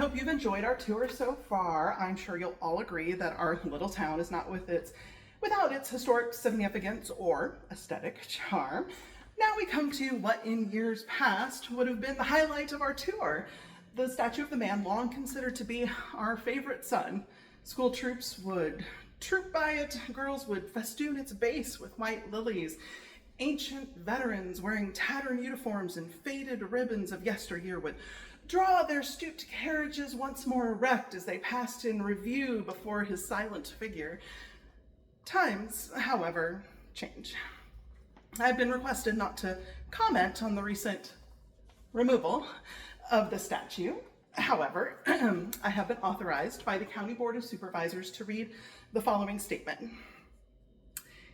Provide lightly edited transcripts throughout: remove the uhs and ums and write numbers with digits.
hope you've enjoyed our tour so far. I'm sure you'll all agree that our little town is not without its historic significance or aesthetic charm. Now we come to what in years past would have been the highlight of our tour, the statue of the man long considered to be our favorite son. School troops would troop by it, girls would festoon its base with white lilies. Ancient veterans wearing tattered uniforms and faded ribbons of yesteryear would draw their stooped carriages once more erect as they passed in review before his silent figure. Times, however, change. I've been requested not to comment on the recent removal of the statue. However, I have been authorized by the County Board of Supervisors to read the following statement.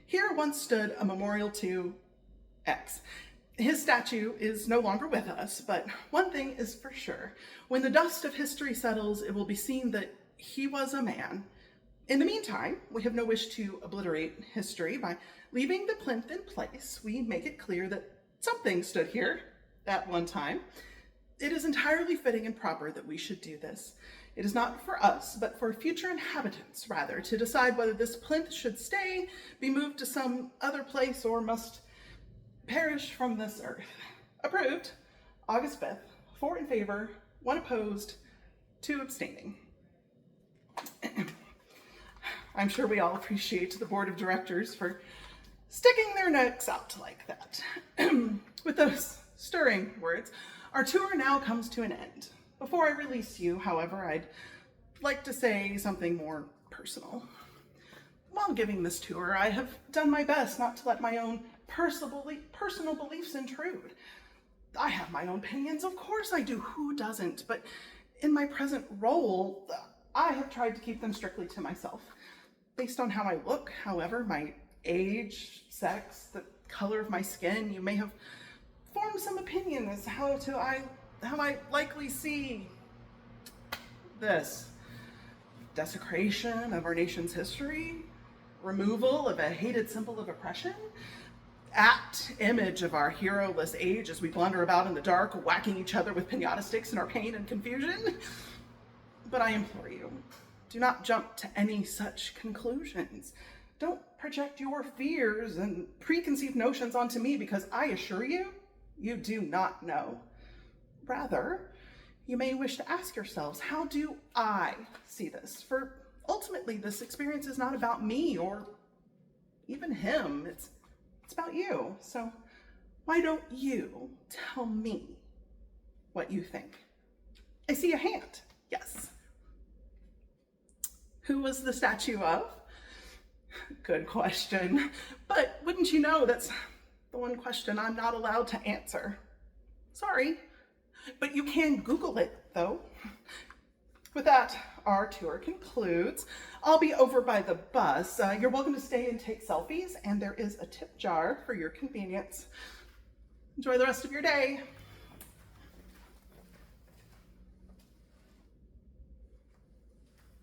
Here once stood a memorial to X. His statue is no longer with us, but one thing is for sure. When the dust of history settles, it will be seen that he was a man. In the meantime, we have no wish to obliterate history. By leaving the plinth in place, we make it clear that something stood here at one time. It is entirely fitting and proper that we should do this. It is not for us, but for future inhabitants, rather, to decide whether this plinth should stay, be moved to some other place, or must perish from this earth. Approved, August 5th, 4 in favor, 1 opposed, 2 abstaining. I'm sure we all appreciate the board of directors for sticking their necks out like that. With those stirring words, our tour now comes to an end. Before I release you, however, I'd like to say something more personal. While giving this tour, I have done my best not to let my own personal beliefs intrude. I have my own opinions, of course I do, who doesn't? But in my present role, I have tried to keep them strictly to myself. Based on how I look, however, my age, sex, the color of my skin, you may have formed some opinion as how I likely see this. Desecration of our nation's history, removal of a hated symbol of oppression, apt image of our hero-less age as we blunder about in the dark, whacking each other with piñata sticks in our pain and confusion. But I implore you, do not jump to any such conclusions. Don't project your fears and preconceived notions onto me, because I assure you, you do not know. Rather, you may wish to ask yourselves, how do I see this? For ultimately, this experience is not about me or even him. It's about you. So why don't you tell me what you think? I see a hand. Yes. Who was the statue of? Good question. But wouldn't you know, that's the one question I'm not allowed to answer. Sorry. But you can Google it, though. With that, our tour concludes. I'll be over by the bus. You're welcome to stay and take selfies, and there is a tip jar for your convenience. Enjoy the rest of your day.